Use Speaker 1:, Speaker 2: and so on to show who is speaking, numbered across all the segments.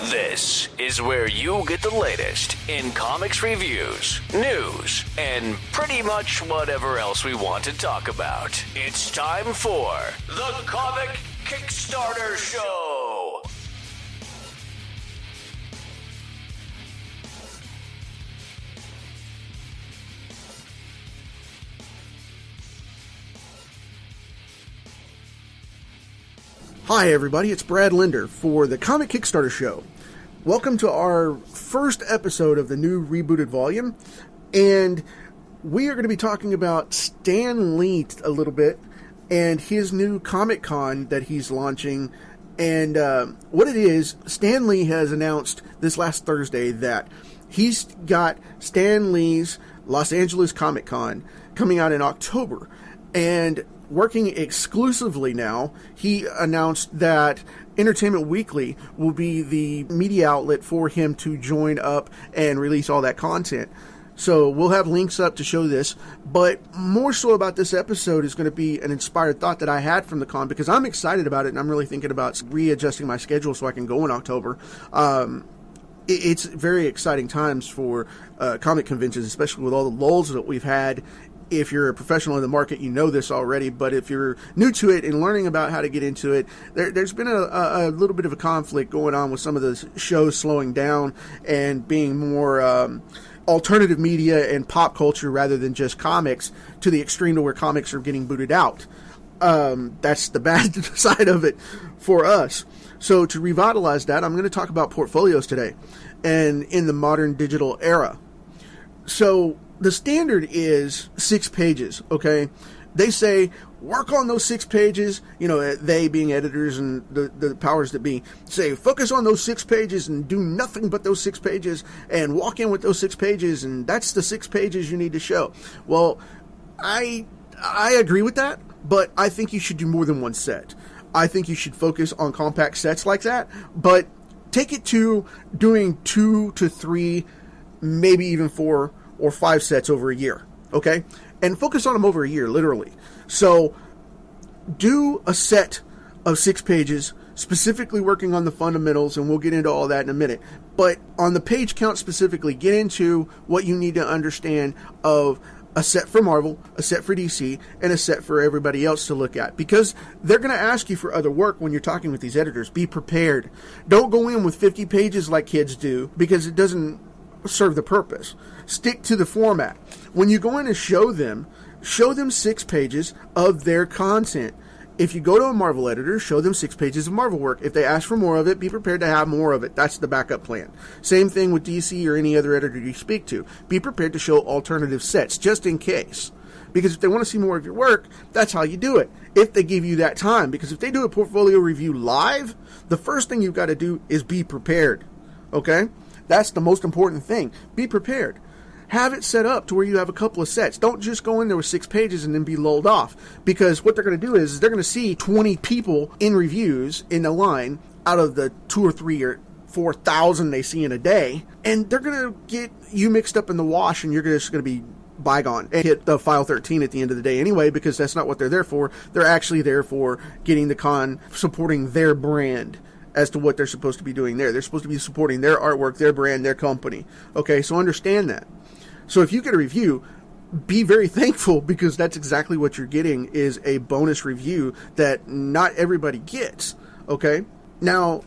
Speaker 1: This is where you get the latest in comics reviews, news, and pretty much whatever else we want to talk about. It's time for the Comic Kickstarter Show.
Speaker 2: Hi everybody, it's Brad Linder for the Comic Kickstarter Show. Welcome to our first episode of the new rebooted volume, and we are going to be talking about Stan Lee a little bit and his new Comic Con that he's launching. And what it is, Stan Lee has announced this last Thursday that he's got Stan Lee's Los Angeles Comic Con coming out in October, and working exclusively now, he announced that Entertainment Weekly will be the media outlet for him to join up and release all that content. So we'll have links up to show this, but more so about this episode is going to be an inspired thought that I had from the con, because I'm excited about it and I'm really thinking about readjusting my schedule so I can go in October. It's very exciting times for comic conventions, especially with all the lulls that we've had. If you're a professional in the market, you know this already, but if you're new to it and learning about how to get into it, there's been a little bit of a conflict going on with some of the shows slowing down and being more alternative media and pop culture rather than just comics, to the extreme to where comics are getting booted out. That's the bad side of it for us. So to revitalize that, I'm going to talk about portfolios today and in the modern digital era. So the standard is 6 pages, okay? They say, work on those 6 pages, you know, they being editors and the powers that be, say, focus on those 6 pages and do nothing but those 6 pages and walk in with those 6 pages, and that's the 6 pages you need to show. Well, I agree with that, but I think you should do more than one set. I think you should focus on compact sets like that, but take it to doing 2 to 3, maybe even 4 or 5 sets over a year, okay? And focus on them over a year, literally. So do a set of 6 pages, specifically working on the fundamentals, and we'll get into all that in a minute. But on the page count specifically, get into what you need to understand of a set for Marvel, a set for DC, and a set for everybody else to look at. Because they're going to ask you for other work when you're talking with these editors. Be prepared. Don't go in with 50 pages like kids do, because it doesn't serve the purpose. Stick to the format. When you go in and show them 6 pages of their content. If you go to a Marvel editor, show them 6 pages of Marvel work. If they ask for more of it, be prepared to have more of it. That's the backup plan. Same thing with DC or any other editor you speak to. Be prepared to show alternative sets, just in case. Because if they want to see more of your work, that's how you do it. If they give you that time. Because if they do a portfolio review live, the first thing you've got to do is be prepared. Okay? That's the most important thing. Be prepared. Have it set up to where you have a couple of sets. Don't just go in there with 6 pages and then be lulled off. Because what they're going to do is they're going to see 20 people in reviews in the line out of the 2 or 3 or 4,000 they see in a day. And they're going to get you mixed up in the wash, and you're just going to be bygone and hit the file 13 at the end of the day anyway, because that's not what they're there for. They're actually there for getting the con, supporting their brand as to what they're supposed to be doing there. They're supposed to be supporting their artwork, their brand, their company. Okay, so understand that. So if you get a review, be very thankful, because that's exactly what you're getting, is a bonus review that not everybody gets. Okay? Now,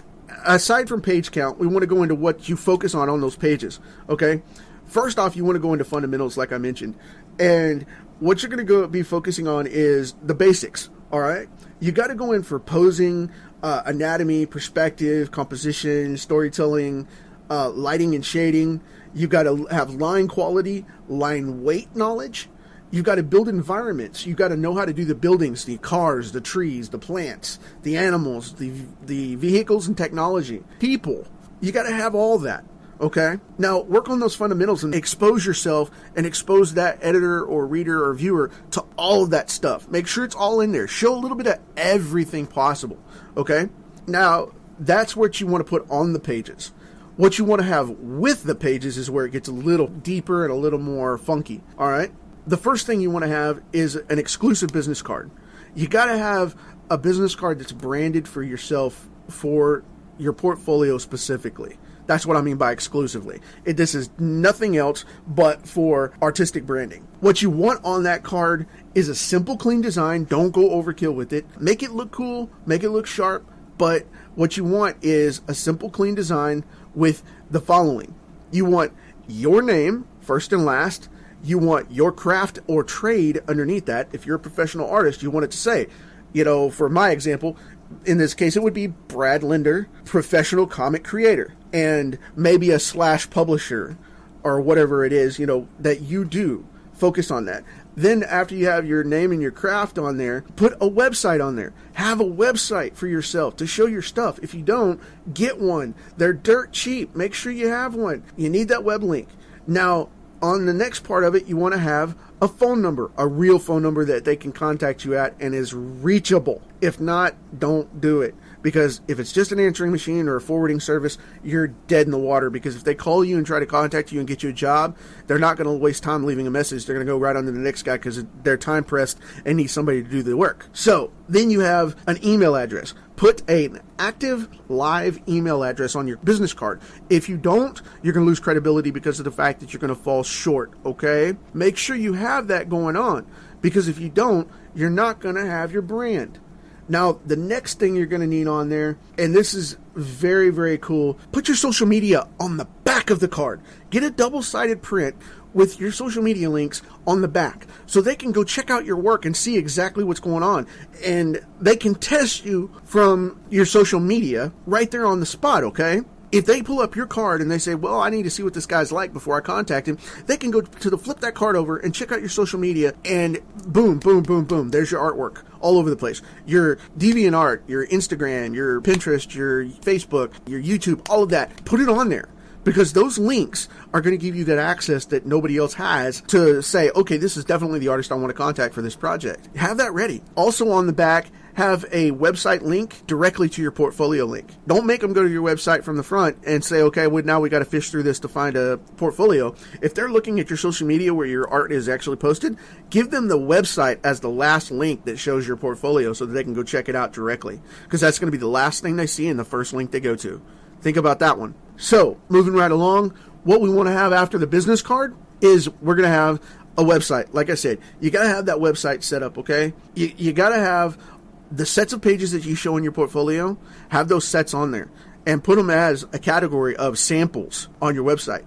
Speaker 2: aside from page count, we want to go into what you focus on those pages. Okay? First off, you want to go into fundamentals, like I mentioned. And what you're going to be focusing on is the basics. All right? You got to go in for posing, anatomy, perspective, composition, storytelling, lighting and shading. You've got to have line quality, line weight knowledge. You've got to build environments. You've got to know how to do the buildings, the cars, the trees, the plants, the animals, the vehicles and technology, people. You got to have all that. Okay? Now, work on those fundamentals and expose yourself and expose that editor or reader or viewer to all of that stuff. Make sure it's all in there. Show a little bit of everything possible. Okay? Now, that's what you want to put on the pages. What you want to have with the pages is where it gets a little deeper and a little more funky. All right? The first thing you want to have is an exclusive business card. You got to have a business card that's branded for yourself for your portfolio specifically. That's what I mean by exclusively. This is nothing else but for artistic branding. What you want on that card is a simple, clean design. Don't go overkill with it. Make it look cool, make it look sharp, but what you want is a simple, clean design with the following. You want your name, first and last. You want your craft or trade underneath that. If you're a professional artist, you want it to say, for my example, in this case, it would be Brad Linder, professional comic creator, and maybe a / publisher or whatever it is, that you do. Focus on that. Then after you have your name and your craft on there, put a website on there. Have a website for yourself to show your stuff. If you don't, get one. They're dirt cheap. Make sure you have one. You need that web link. Now, on the next part of it, you want to have a phone number, a real phone number that they can contact you at and is reachable. If not, don't do it. Because if it's just an answering machine or a forwarding service, you're dead in the water. Because if they call you and try to contact you and get you a job, they're not going to waste time leaving a message. They're going to go right on to the next guy because they're time pressed and need somebody to do the work. So then you have an email address. Put an active live email address on your business card. If you don't, you're going to lose credibility because of the fact that you're going to fall short, okay? Make sure you have that going on, because if you don't, you're not going to have your brand. Now, the next thing you're going to need on there, and this is very, very cool, put your social media on the back of the card. Get a double-sided print with your social media links on the back so they can go check out your work and see exactly what's going on. And they can test you from your social media right there on the spot, okay? If they pull up your card and they say, well, I need to see what this guy's like before I contact him, they can go to flip that card over and check out your social media, and boom, boom, boom, boom, there's your artwork all over the place. Your DeviantArt, your Instagram, your Pinterest, your Facebook, your YouTube, all of that. Put it on there, because those links are going to give you that access that nobody else has to say, okay, this is definitely the artist I want to contact for this project. Have that ready. Also on the back, have a website link directly to your portfolio link. Don't make them go to your website from the front and say, okay, well, now we got to fish through this to find a portfolio. If they're looking at your social media where your art is actually posted, give them the website as the last link that shows your portfolio so that they can go check it out directly, because that's going to be the last thing they see and the first link they go to. Think about that one. So, moving right along, what we want to have after the business card is we're going to have a website. Like I said, you got to have that website set up, okay? You got to have the sets of pages that you show in your portfolio, have those sets on there and put them as a category of samples on your website.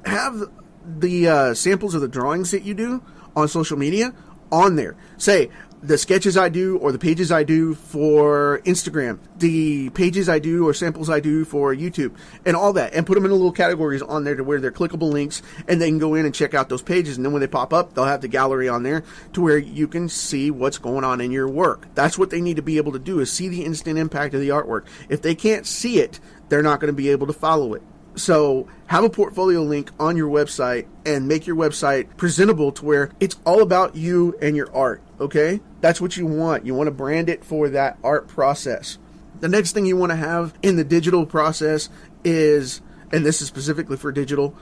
Speaker 2: Have the samples of the drawings that you do on social media on there. Say, the sketches I do or the pages I do for Instagram, the pages I do or samples I do for YouTube, and all that, and put them in little categories on there to where they're clickable links, and they can go in and check out those pages, and then when they pop up, they'll have the gallery on there to where you can see what's going on in your work. That's what they need to be able to do, is see the instant impact of the artwork. If they can't see it, they're not going to be able to follow it. So have a portfolio link on your website and make your website presentable to where it's all about you and your art, okay? That's what you want. You want to brand it for that art process. The next thing you want to have in the digital process is, and this is specifically for digital,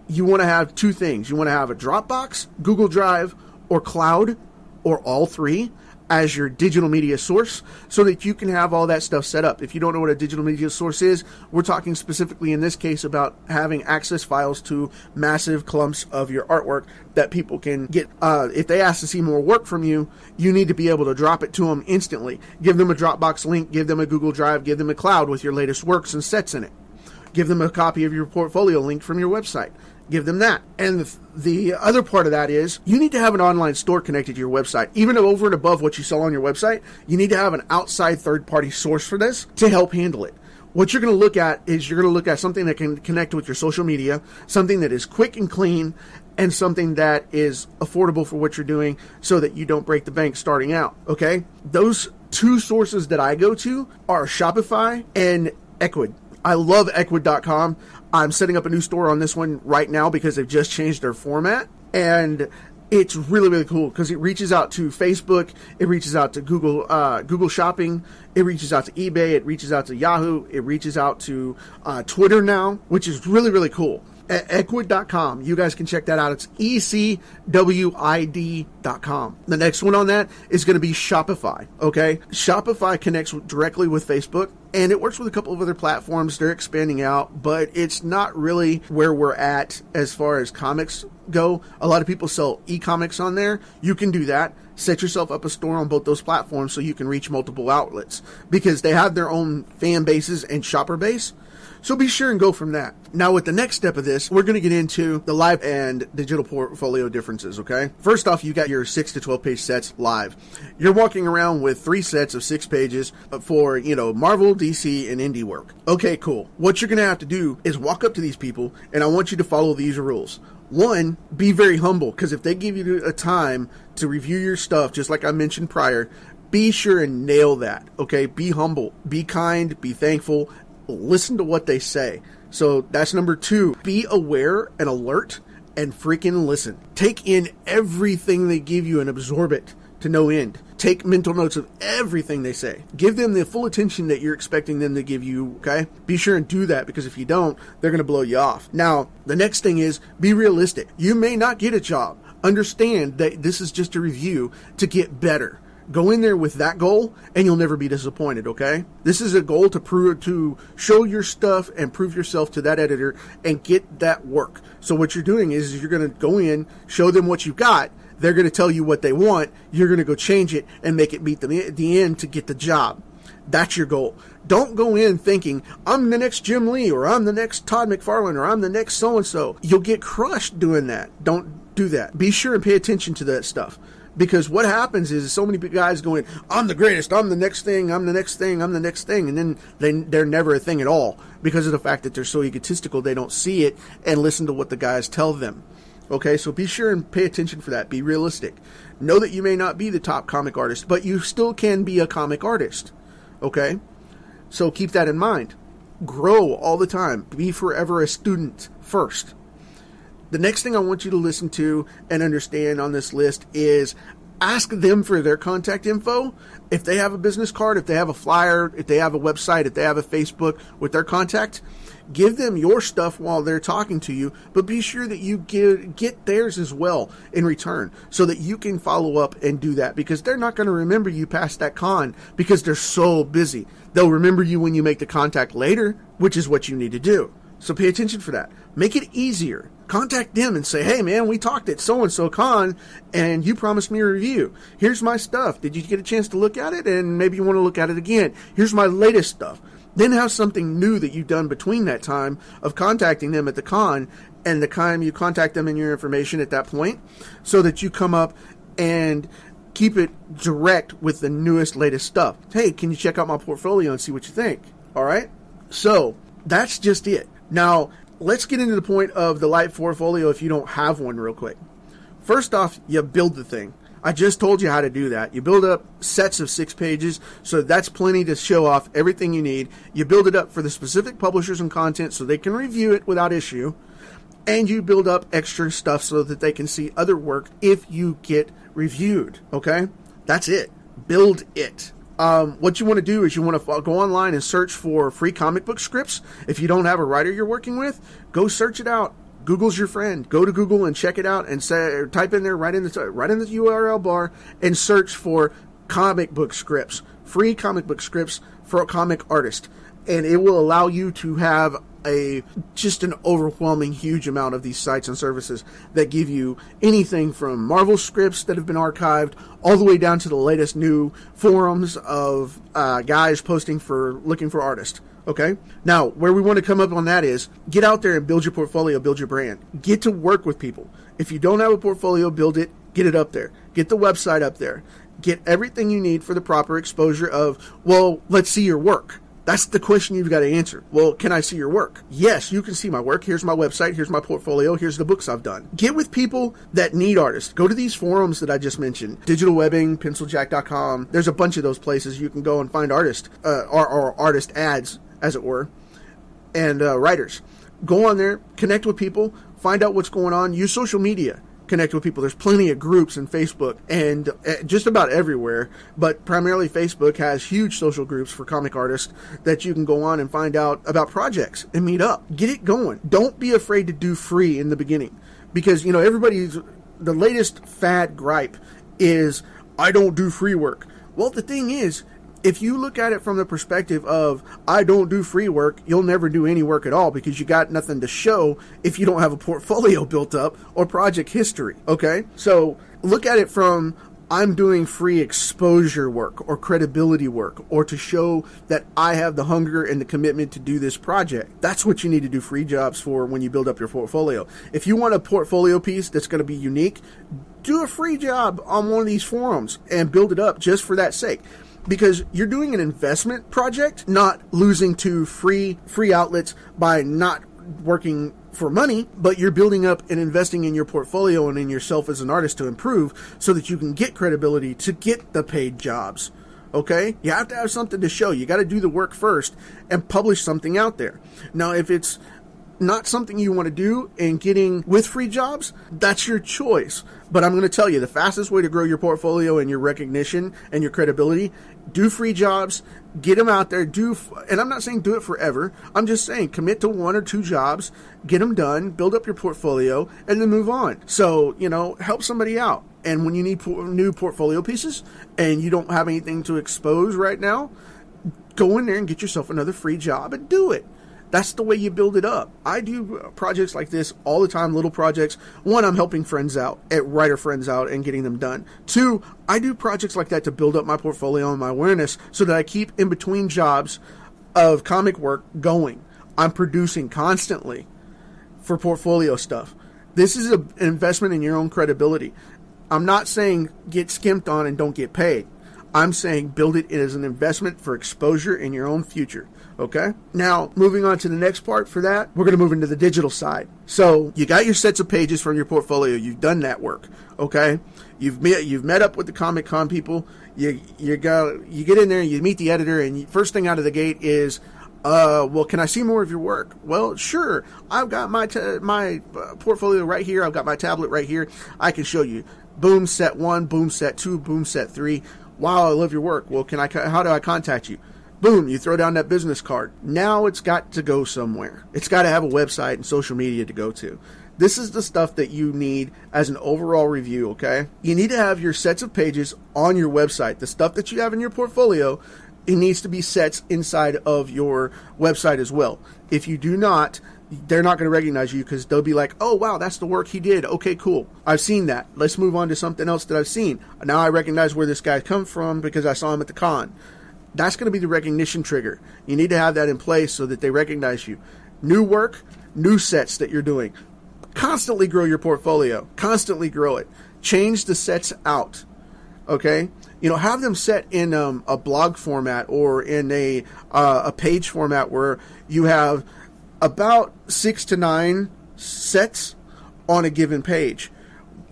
Speaker 2: you want to have two things. You want to have a Dropbox, Google Drive, or Cloud, or all three, as your digital media source so that you can have all that stuff set up. If you don't know what a digital media source is, we're talking specifically in this case about having access files to massive clumps of your artwork that people can get. If they ask to see more work from you, you need to be able to drop it to them instantly. Give them a Dropbox link, give them a Google Drive, give them a Cloud with your latest works and sets in it. Give them a copy of your portfolio link from your website. Give them that. And the other part of that is you need to have an online store connected to your website. Even over and above what you sell on your website, you need to have an outside third-party source for this to help handle it. What you're going to look at is you're going to look at something that can connect with your social media, something that is quick and clean, and something that is affordable for what you're doing so that you don't break the bank starting out, okay? Those two sources that I go to are Shopify and Ecwid. I love Ecwid.com. I'm setting up a new store on this one right now because they've just changed their format. And it's really, really cool because it reaches out to Facebook. It reaches out to Google Shopping. It reaches out to eBay. It reaches out to Yahoo. It reaches out to Twitter now, which is really, really cool. Ecwid.com. You guys can check that out. It's ECWID.com. The next one on that is going to be Shopify. Okay. Shopify connects directly with Facebook, and it works with a couple of other platforms. They're expanding out, but it's not really where we're at as far as comics go. A lot of people sell e-comics on there. You can do that. Set yourself up a store on both those platforms so you can reach multiple outlets, because they have their own fan bases and shopper base. So be sure and go from that. Now, with the next step of this, we're going to get into the live and digital portfolio differences, okay? First off, you got your 6 to 12 page sets live. You're walking around with 3 sets of 6 pages for, Marvel, DC, and indie work. Okay, cool. What you're going to have to do is walk up to these people, and I want you to follow these rules. 1, be very humble, because if they give you a time to review your stuff, just like I mentioned prior, be sure and nail that, okay? Be humble, be kind, be thankful, listen to what they say. So that's number 2. Be aware and alert and freaking listen. Take in everything they give you and absorb it to no end. Take mental notes of everything they say. Give them the full attention that you're expecting them to give you, okay? Be sure and do that, because if you don't, they're going to blow you off. Now, the next thing is be realistic. You may not get a job. Understand that this is just a review to get better. Go in there with that goal, and you'll never be disappointed, okay? This is a goal to show your stuff and prove yourself to that editor and get that work. So what you're doing is you're going to go in, show them what you've got. They're going to tell you what they want. You're going to go change it and make it meet the end to get the job. That's your goal. Don't go in thinking, I'm the next Jim Lee, or I'm the next Todd McFarlane, or I'm the next so-and-so. You'll get crushed doing that. Don't do that. Be sure and pay attention to that stuff. Because what happens is so many guys going, I'm the greatest, I'm the next thing, I'm the next thing, I'm the next thing. And then they're never a thing at all, because of the fact that they're so egotistical, they don't see it and listen to what the guys tell them. Okay, so be sure and pay attention for that. Be realistic. Know that you may not be the top comic artist, but you still can be a comic artist. Okay? So keep that in mind. Grow all the time. Be forever a student first. The next thing I want you to listen to and understand on this list is ask them for their contact info. If they have a business card, if they have a flyer, if they have a website, if they have a Facebook with their contact, give them your stuff while they're talking to you, but be sure that you get theirs as well in return, so that you can follow up and do that, because they're not going to remember you past that con because they're so busy. They'll remember you when you make the contact later, which is what you need to do. So pay attention for that. Make it easier. Contact them and say, hey man, we talked at so-and-so con and you promised me a review. Here's my stuff. Did you get a chance to look at it? And maybe you want to look at it again. Here's my latest stuff. Then have something new that you've done between that time of contacting them at the con and the time you contact them and your information at that point, so that you come up and keep it direct with the newest, latest stuff. Hey, can you check out my portfolio and see what you think? All right? So that's just it. Now, let's get into the point of the light portfolio if you don't have one real quick. First off, you build the thing. I just told you how to do that. You build up sets of 6 pages, so that's plenty to show off everything you need. You build it up for the specific publishers and content so they can review it without issue. And you build up extra stuff so that they can see other work if you get reviewed. Okay? That's it. Build it. What you want to do is you want to go online and search for free comic book scripts. If you don't have a writer you're working with, go search it out. Google's your friend. Go to Google and check it out and type in there right in the URL bar and search for comic book scripts, free comic book scripts for a comic artist. And it will allow you to have just an overwhelming huge amount of these sites and services that give you anything from Marvel scripts that have been archived all the way down to the latest new forums of guys looking for artists. Okay? Now, where we want to come up on that is get out there and build your portfolio, build your brand. Get to work with people. If you don't have a portfolio, build it, get it up there. Get the website up there. Get everything you need for the proper exposure of, well, let's see your work. That's the question you've got to answer. Well, can I see your work? Yes, you can see my work. Here's my website. Here's my portfolio. Here's the books I've done. Get with people that need artists. Go to these forums that I just mentioned. Digital Webbing, penciljack.com. There's a bunch of those places you can go and find artists, or artist ads, as it were, and writers. Go on there, connect with people, find out what's going on. Use social media. connect with people. There's plenty of groups in Facebook and just about everywhere, but primarily Facebook has huge social groups for comic artists that you can go on and find out about projects and meet up. Get it going. Don't be afraid to do free in the beginning, because, you know, the latest fad gripe is, I don't do free work. Well, the thing is, if you look at it from the perspective of, I don't do free work, you'll never do any work at all, because you got nothing to show if you don't have a portfolio built up or project history, okay? So look at it from, I'm doing free exposure work or credibility work, or to show that I have the hunger and the commitment to do this project. That's what you need to do free jobs for when you build up your portfolio. If you want a portfolio piece that's going to be unique, do a free job on one of these forums and build it up just for that sake. Because you're doing an investment project, not losing to free outlets by not working for money, but you're building up and investing in your portfolio and in yourself as an artist to improve so that you can get credibility to get the paid jobs. Okay? You have to have something to show. You got to do the work first and publish something out there. Now, if it's not something you want to do and getting with free jobs, that's your choice. But I'm going to tell you, the fastest way to grow your portfolio and your recognition and your credibility, do free jobs, get them out there, and I'm not saying do it forever. I'm just saying commit to 1 or 2 jobs, get them done, build up your portfolio, and then move on. So, you know, help somebody out. And when you need new portfolio pieces and you don't have anything to expose right now, go in there and get yourself another free job and do it. That's the way you build it up. I do projects like this all the time, little projects. 1, I'm helping friends out, writer friends out, and getting them done. 2, I do projects like that to build up my portfolio and my awareness so that I keep in between jobs of comic work going. I'm producing constantly for portfolio stuff. This is an investment in your own credibility. I'm not saying get skimped on and don't get paid. I'm saying build it as an investment for exposure in your own future. Okay? Now, moving on to the next part for that, we're going to move into the digital side. So, you got your sets of pages from your portfolio. You've done that work. Okay? You've met up with the Comic Con people. You get in there, you meet the editor, and first thing out of the gate is, well, can I see more of your work? Well, sure. I've got my portfolio right here. I've got my tablet right here. I can show you. Boom, set 1, boom, set 2, boom, set 3. Wow, I love your work. Well, how do I contact you? Boom, you throw down that business card. Now it's got to go somewhere. It's got to have a website and social media to go to. This is the stuff that you need as an overall review, okay? You need to have your sets of pages on your website. The stuff that you have in your portfolio, it needs to be sets inside of your website as well. If you do not, they're not going to recognize you because they'll be like, oh, wow, that's the work he did. Okay, cool. I've seen that. Let's move on to something else that I've seen. Now I recognize where this guy comes from because I saw him at the con. That's going to be the recognition trigger. You need to have that in place so that they recognize you. New work, new sets that you're doing. Constantly grow your portfolio. Constantly grow it. Change the sets out. Okay? You know, have them set in a blog format or in a page format where you have about 6 to 9 sets on a given page.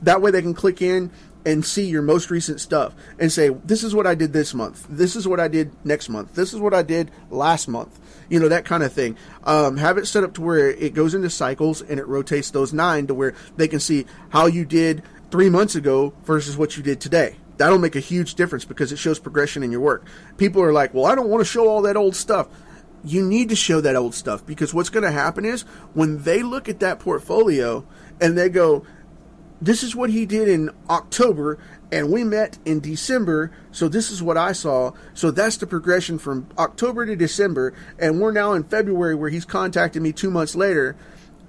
Speaker 2: That way they can click in and see your most recent stuff and say, this is what I did this month. This is what I did next month. This is what I did last month. You know, that kind of thing. Have it set up to where it goes into cycles and it rotates those 9 to where they can see how you did 3 months ago versus what you did today. That'll make a huge difference because it shows progression in your work. People are like, well, I don't want to show all that old stuff. You need to show that old stuff because what's going to happen is when they look at that portfolio and they go, this is what he did in October, and we met in December, so this is what I saw. So that's the progression from October to December, and we're now in February where he's contacted me 2 months later,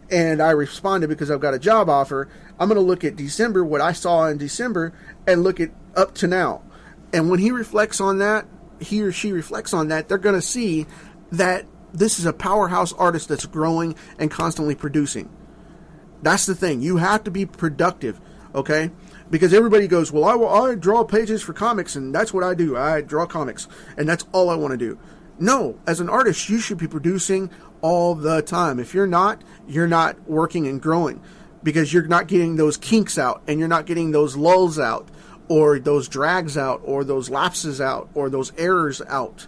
Speaker 2: and I responded because I've got a job offer. I'm going to look at December, what I saw in December, and look at up to now. And when he reflects on that, he or she reflects on that, they're going to see that this is a powerhouse artist that's growing and constantly producing. That's the thing. You have to be productive, okay? Because everybody goes, well, I draw pages for comics, and that's what I do. I draw comics, and that's all I want to do. No, as an artist, you should be producing all the time. If you're not working and growing because you're not getting those kinks out, and you're not getting those lulls out, or those drags out, or those lapses out, or those errors out.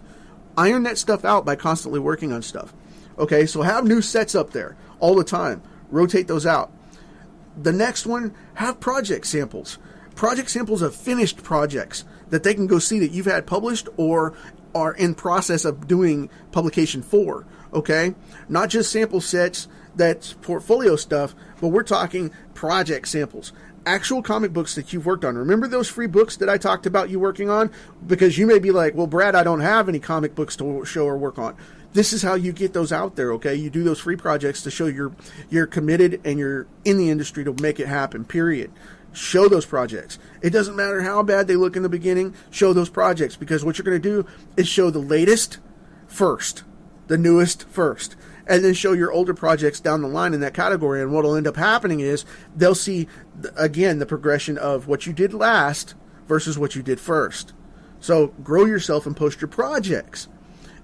Speaker 2: Iron that stuff out by constantly working on stuff. Okay, so have new sets up there all the time. Rotate those out. The next one, have project samples. Project samples of finished projects that they can go see that you've had published or are in process of doing publication for, okay? Not just sample sets that's portfolio stuff, but we're talking project samples. Actual comic books that you've worked on. Remember those free books that I talked about you working on? Because you may be like, well, Brad, I don't have any comic books to show or work on. This is how you get those out there, okay? You do those free projects to show you're committed and you're in the industry to make it happen, period. Show those projects. It doesn't matter how bad they look in the beginning, show those projects, because what you're going to do is show the latest first, the newest first, and then show your older projects down the line in that category. And what will end up happening is they'll see, again, the progression of what you did last versus what you did first. So grow yourself and post your projects.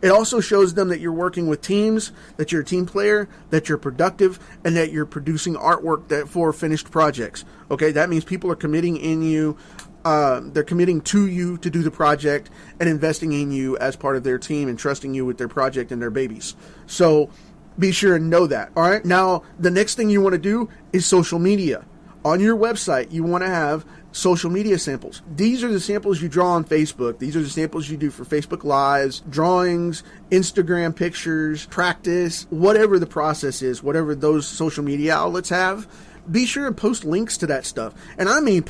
Speaker 2: It also shows them that you're working with teams, that you're a team player, that you're productive, and that you're producing artwork for finished projects. Okay, that means people are committing in you. They're committing to you to do the project and investing in you as part of their team and trusting you with their project and their babies. So be sure and know that. All right. Now, the next thing you want to do is social media. On your website, you want to have social media samples. These are the samples you draw on Facebook. These are the samples you do for Facebook Lives, drawings, Instagram pictures, practice, whatever the process is, whatever those social media outlets have. Be sure and post links to that stuff. And I mean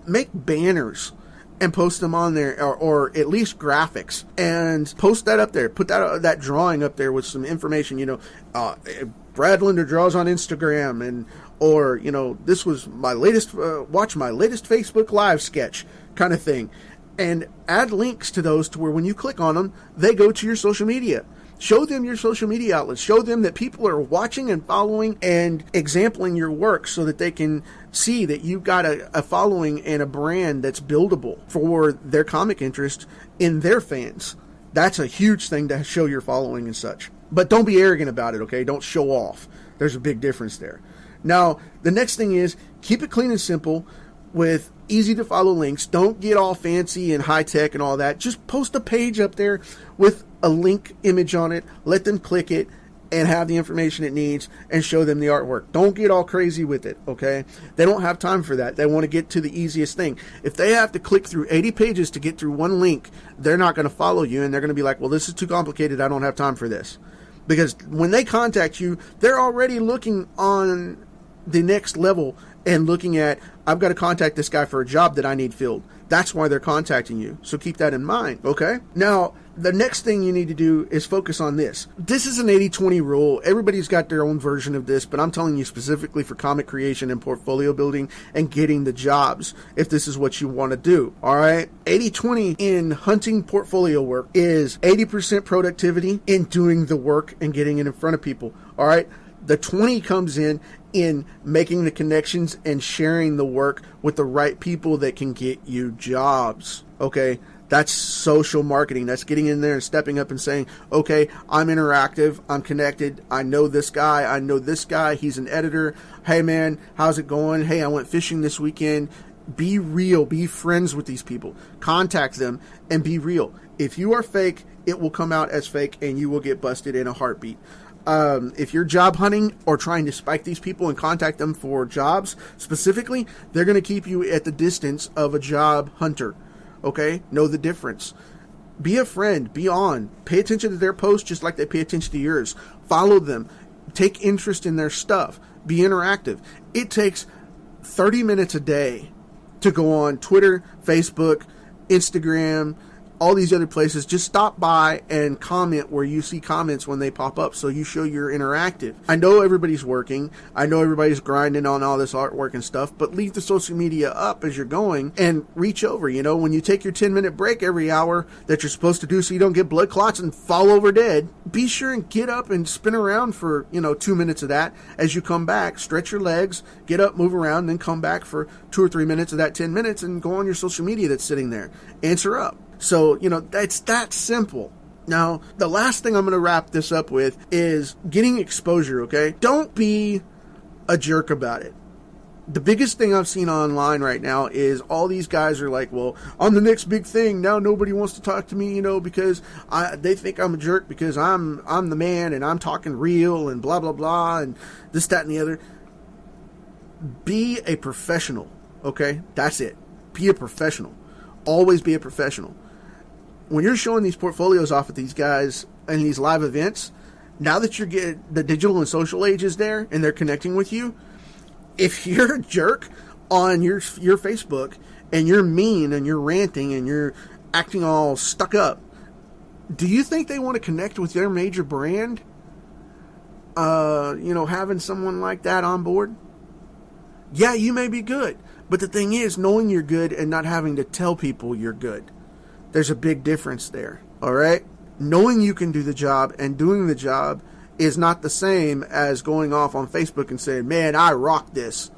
Speaker 2: make banners and post them on there, or at least graphics, and post that up there. Put that drawing up there with some information, Brad Linder draws on Instagram, or this was my latest, watch my latest Facebook Live sketch kind of thing. And add links to those to where when you click on them, they go to your social media. Show them your social media outlets. Show them that people are watching and following and exempling your work so that they can see that you've got a following and a brand that's buildable for their comic interest in their fans. That's a huge thing to show your following and such. But don't be arrogant about it, okay? Don't show off. There's a big difference there. Now, the next thing is keep it clean and simple with easy to follow links. Don't get all fancy and high tech and all that. Just post a page up there with a link image on it. Let them click it and have the information it needs and show them the artwork. Don't get all crazy with it, okay? They don't have time for that. They want to get to the easiest thing. If they have to click through 80 pages to get through one link, they're not going to follow you, and they're going to be like, well, this is too complicated. I don't have time for this. Because when they contact you, they're already looking on the next level and looking at, I've got to contact this guy for a job that I need filled. That's why they're contacting you. So keep that in mind, okay? Now, the next thing you need to do is focus on this. This is an 80-20 rule. Everybody's got their own version of this, but I'm telling you specifically for comic creation and portfolio building and getting the jobs, if this is what you want to do, all right? 80-20 in hunting portfolio work is 80% productivity in doing the work and getting it in front of people, all right? The 20 comes in making the connections and sharing the work with the right people that can get you jobs, okay? That's social marketing. That's getting in there and stepping up and saying, okay, I'm interactive, I'm connected, I know this guy, he's an editor. Hey man, how's it going? Hey, I went fishing this weekend. Be real, be friends with these people. Contact them and be real. If you are fake, it will come out as fake and you will get busted in a heartbeat. If you're job hunting or trying to spike these people and contact them for jobs specifically, they're going to keep you at the distance of a job hunter. Okay? Know the difference. Be a friend. Be on. Pay attention to their posts just like they pay attention to yours. Follow them. Take interest in their stuff. Be interactive. It takes 30 minutes a day to go on Twitter, Facebook, Instagram, all these other places. Just stop by and comment where you see comments when they pop up so you show you're interactive. I know everybody's working. I know everybody's grinding on all this artwork and stuff, but leave the social media up as you're going and reach over. When you take your 10-minute break every hour that you're supposed to do so you don't get blood clots and fall over dead, be sure and get up and spin around for, 2 minutes of that. As you come back, stretch your legs, get up, move around, then come back for 2 or 3 minutes of that 10 minutes and go on your social media that's sitting there. Answer up. So, it's that simple. Now, the last thing I'm going to wrap this up with is getting exposure, okay? Don't be a jerk about it. The biggest thing I've seen online right now is all these guys are like, well, I'm the next big thing. Now nobody wants to talk to me, because they think I'm a jerk because I'm the man and I'm talking real and blah, blah, blah, and this, that, and the other. be a professional, okay? That's it. Be a professional. Always be a professional. When you're showing these portfolios off at these guys and these live events, now that you're getting the digital and social age is there and they're connecting with you, if you're a jerk on your Facebook and you're mean and you're ranting and you're acting all stuck up, do you think they want to connect with their major brand? Having someone like that on board? Yeah, you may be good. But the thing is, knowing you're good and not having to tell people you're good. There's a big difference there. All right? Knowing you can do the job and doing the job is not the same as going off on Facebook and saying, man, I rock this.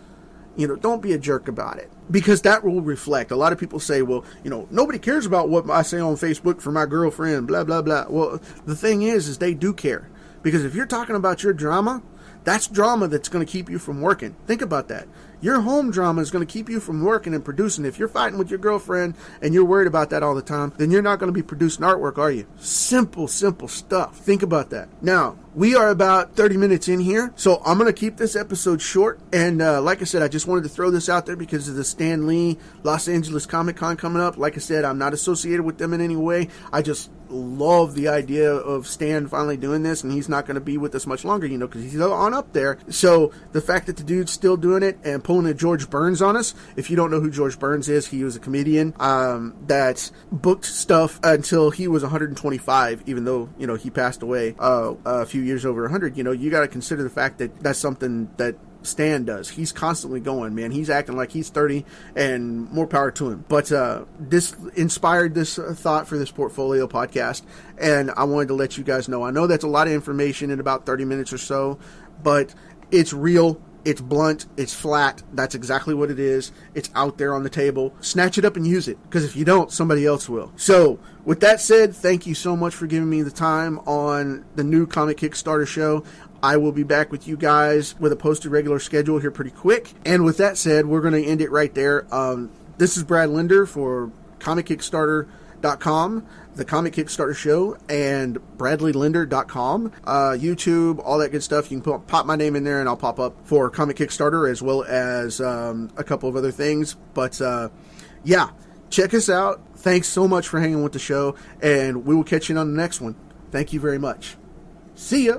Speaker 2: Don't be a jerk about it. Because that will reflect. A lot of people say, well, nobody cares about what I say on Facebook for my girlfriend, blah, blah, blah. Well, the thing is they do care. Because if you're talking about your drama, that's drama that's going to keep you from working. Think about that. Your home drama is going to keep you from working and producing. If you're fighting with your girlfriend and you're worried about that all the time, then you're not going to be producing artwork, are you? Simple stuff. Think about that. Now, we are about 30 minutes in here, so I'm going to keep this episode short. And like I said, I just wanted to throw this out there because of the Stan Lee Los Angeles Comic Con coming up. Like I said, I'm not associated with them in any way. I just love the idea of Stan finally doing this, and he's not going to be with us much longer, because he's on up there. So the fact that the dude's still doing it and pulling a George Burns on us. If you don't know who George Burns is, he was a comedian that booked stuff until he was 125, even though, he passed away a few years over 100. You got to consider the fact that that's something that Stan does. He's constantly going, man. He's acting like he's 30, and more power to him. But this inspired this thought for this portfolio podcast, and I wanted to let you guys know. I know that's a lot of information in about 30 minutes or so, but it's real. It's blunt. It's flat. That's exactly what it is. It's out there on the table. Snatch it up and use it, because if you don't, somebody else will. So, with that said, thank you so much for giving me the time on the new Comic Kickstarter show. I will be back with you guys with a posted regular schedule here pretty quick. And with that said, we're going to end it right there. This is Brad Linder for Comickickstarter.com, the Comic Kickstarter Show, and BradleyLinder.com, YouTube, all that good stuff. You can pop my name in there and I'll pop up for Comic Kickstarter as well as a couple of other things. But yeah, check us out. Thanks so much for hanging with the show, and we will catch you on the next one. Thank you very much. See ya.